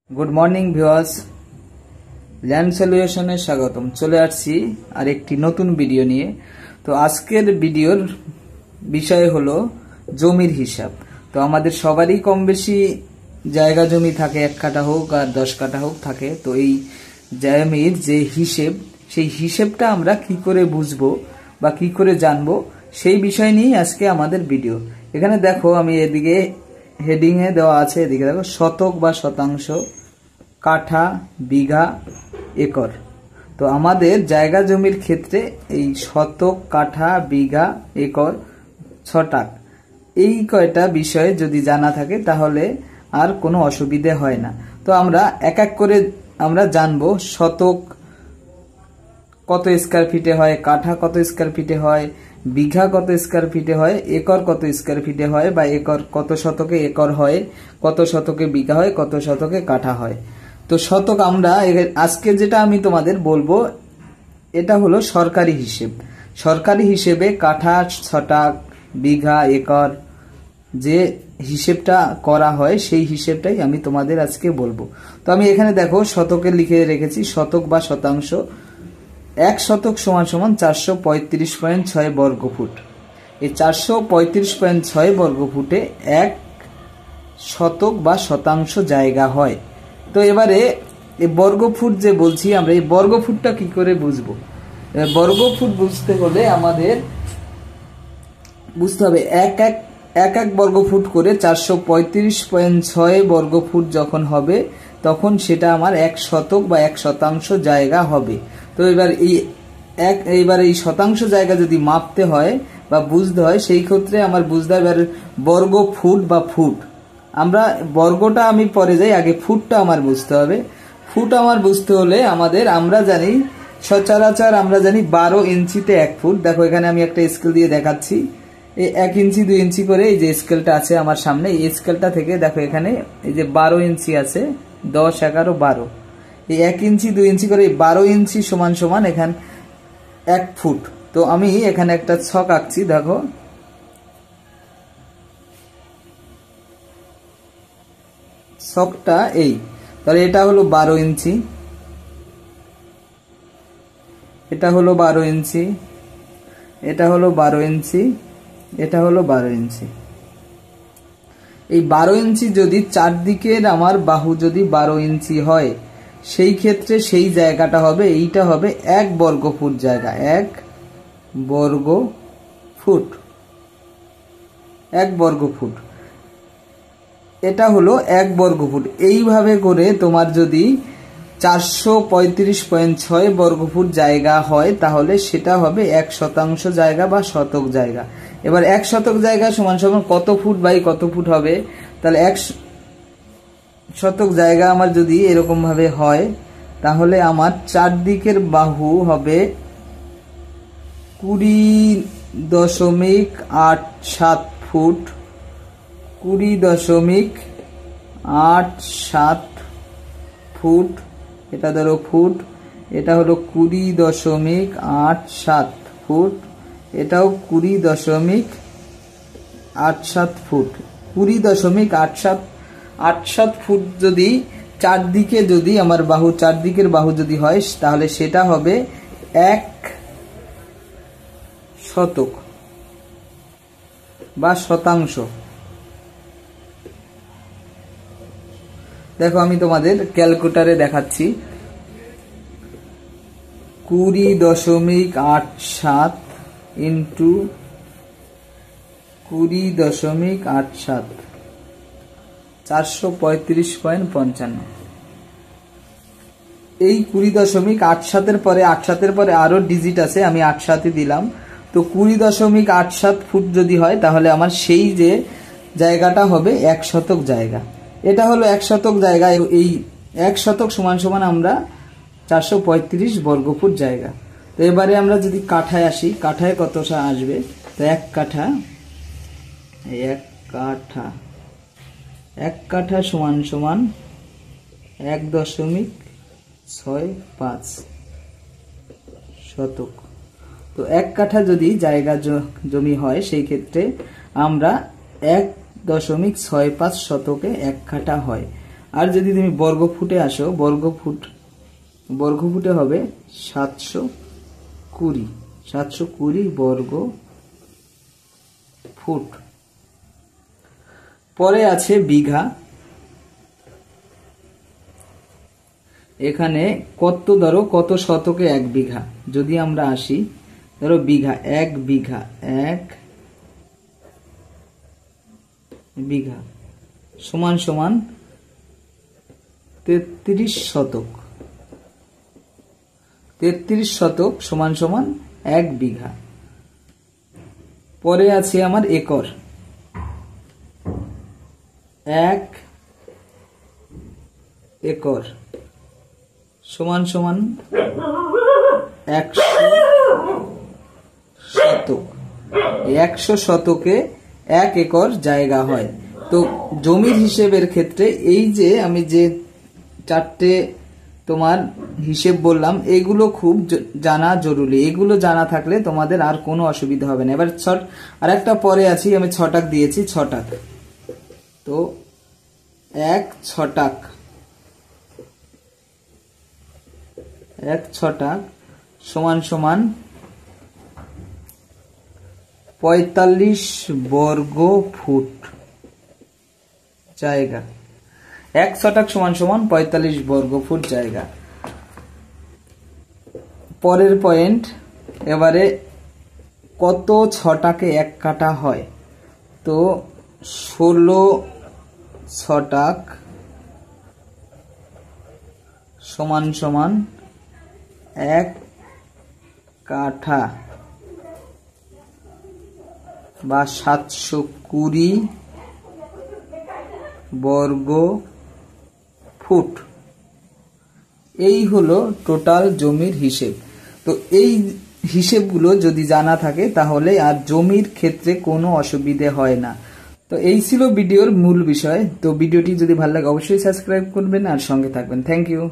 Good morning viewers, land সলিউশনে স্বাগতম। চলে আসছি আর একটি নতুন ভিডিও নিয়ে। তো আজকের ভিডিওর বিষয় হলো জমির হিসাব। তো আমাদের সবারই কম বেশি জায়গা জমি থাকে, 1 কাঠা হোক আর 10 কাঠা হোক থাকে। তো এই জমির যে হিসেব, সেই হিসেবটা আমরা কি করে বুঝবো বা কি করে জানবো, সেই বিষয় নিয়ে আজকে আমাদের ভিডিও। এখানে দেখো, আমি এদিকে হেডিং এ দেওয়া আছে, এদিকে দেখো শতক বা শতাংশ, কাঠা, বিঘা, একর। তো আমাদের জায়গা জমির ক্ষেত্রে এই শতক, কাঠা, বিঘা, একর, ছটাক, এই কয়টা বিষয়ে যদি জানা থাকে তাহলে আর কোনো অসুবিধে হয় না। তো আমরা এক এক করে আমরা জানবো শতক কত স্কয়ার ফিটে হয়, কাঠা কত স্কয়ার ফিটে হয়, বিঘা কত স্কয়ার ফিটে হয়, একর কত স্কয়ার ফিটে হয়, বা একর কত শতকে একর হয়, কত শতকে বিঘা হয়, কত শতকে কাঠা হয়। তো শতক আমরা আজকে যেটা আমি তোমাদের বলবো, এটা হলো সরকারি হিসেব। সরকারি হিসেবে কাঠা, ছটাক, বিঘা, একর যে হিসেবটা করা হয়, সেই হিসেবটাই আমি তোমাদের আজকে বলবো। তো আমি এখানে দেখো শতকে লিখে রেখেছি শতক বা শতাংশ। 1 শতক সমান সমান 435.6 বর্গ ফুট। এই 435.6 বর্গ ফুটে 1 শতক বা শতাংশ জায়গা হয়। তো এবারে এই বর্গ ফুট যে বলছি আমরা, এই বর্গ ফুটটা কি করে বুঝবো? বর্গ ফুট বুঝতে হলে আমাদের বুঝতে হবে এক এক বর্গ ফুট করে 435.6 বর্গ ফুট যখন হবে, তখন সেটা আমার 1 শতক বা 1 শতাংশ জায়গা হবে। তো এইবার এই শতাংশ জায়গা যদি মাপতে হয় বা বুঝতে হয়, সেই ক্ষেত্রে আমার বুঝতে হবে বর্গ ফুট বা ফুট। আমরা বর্গটা আমি পরে যাই, আগে ফুটটা আমার বুঝতে হবে। ফুট আমার বুঝতে হলে আমরা জানি সচরাচর আমরা জানি 12 ইঞ্চিতে 1 ফুট। দেখো এখানে আমি একটা স্কেল দিয়ে দেখাচ্ছি। এই 1 ইঞ্চি 2 ইঞ্চি করে এই যে স্কেলটা আছে আমার সামনে, এই স্কেলটা থেকে দেখো এখানে এই যে 12 ইঞ্চি আছে, 10, 11, 12। এই 1 ইঞ্চি 2 ইঞ্চি করে 12 ইঞ্চি সমান সমান এখানে 1 ফুট। তো আমি এখানে একটা ছক আঁকছি, দেখো ছকটা এই। তাহলে এটা হলো 12 ইঞ্চি, এটা হলো 12 ইঞ্চি, এটা হলো 12 ইঞ্চি, এটা হলো 12 ইঞ্চি। এই 12 ইঞ্চি যদি চারদিকের আমার বাহু যদি 12 ইঞ্চি হয়, সেই ক্ষেত্রে সেই জায়গাটা হবে, এইটা হবে 1 বর্গ ফুট জায়গা। 1 বর্গ ফুট, 1 বর্গ ফুট, এটা হলো 1 বর্গ ফুট। এইভাবে করে তোমার যদি 435.6 বর্গ ফুট জায়গা হয়, তাহলে সেটা হবে 1 শতাংশ জায়গা বা শতক জায়গা। এবার 1 শতক জায়গা সমান সমান কত ফুট বাই কত ফুট হবে? তাহলে 1 শতক জায়গা আমার যদি এরকম ভাবে হয়, তাহলে আমার চারদিকের বাহু হবে 20.87 ফুট, 20.87 ফুট। এটা ধরো ফুট, এটা হলো 20.87 ফুট, এটাও 20.87 ফুট। 20.87 ফুট যদি চারদিকে যদি আমার বাহু, চারদিকের বাহু যদি হয়, তাহলে সেটা হবে 1 শতক বা শতাংশ। দেখো আমি তোমাদের ক্যালকুলেটরে দেখাচ্ছি। 20.87 ইন্টু 20.87, 435.55। এই 20.87 পরে 87 পরে আরো ডিজিট আছে, আমি 87 দিলাম। তো 20.87 ফুট যদি হয়, তাহলে আমার সেই যে জায়গাটা হবে 1 শতক জায়গা। এটা হলো 1 শতক জায়গা। এই 1 শতক সমান সমান আমরা 435 বর্গ ফুট জায়গা। তো এবারে আমরা যদি কাঠায় আসি, কাঠায় কতটা আসবে? তো 1 কাঠা, 1 কাঠা, 1 কাঠা সমান সমান 1.65 শতক। তো 1 কাঠা যদি জায়গা জমি হয়, সেই ক্ষেত্রে আমরা 1.65 শতকে 1 কাঠা হয়। আর যদি তুমি বর্গ ফুটে আসো, বর্গ ফুটে হবে 720 বর্গ ফুট। পরে আছে বিঘা। এখানে ধরো কত শতকে 1 বিঘা, যদি আমরা আসি ধরো বিঘা, 1 বিঘা সমান সমান 33 শতক। 33 শতক সমান সমান 1 বিঘা। পরে আছে আমার একর। 1 একর সমান সমান 100 শতক। 100 শতকে 1 একর জায়গা হয়। তো জমির হিসেবের ক্ষেত্রে এই যে আমি যে 4টে তোমার হিসেব বললাম, এগুলো খুব জানা জরুরি। এগুলো জানা থাকলে তোমাদের আর কোনো অসুবিধা হবে না। এবার আর একটা পরে আছি, আমি ছটাক দিয়েছি, ছটাক। তো 1 ছটাক, 1 ছটাক সমান সমান 45 বর্গ ফুট জায়গা। 1 ছটাক সমান সমান 45 বর্গ ফুট জায়গা। পরের পয়েন্ট, এবারে কত ছটাকে 1 কাঠা হয়? তো 16 ছটাক সমান সমান 1 কাঠা বা 720 বর্গ ফুট। এই হলো টোটাল জমির হিসেব। তো এই হিসেবগুলো যদি জানা থাকে তাহলে আর জমির ক্ষেত্রে কোনো অসুবিধে হয় না। তো এই ছিল ভিডিওর মূল বিষয়। তো ভিডিওটি যদি ভালো লাগে অবশ্যই সাবস্ক্রাইব করবেন আর সঙ্গে থাকবেন। Thank you.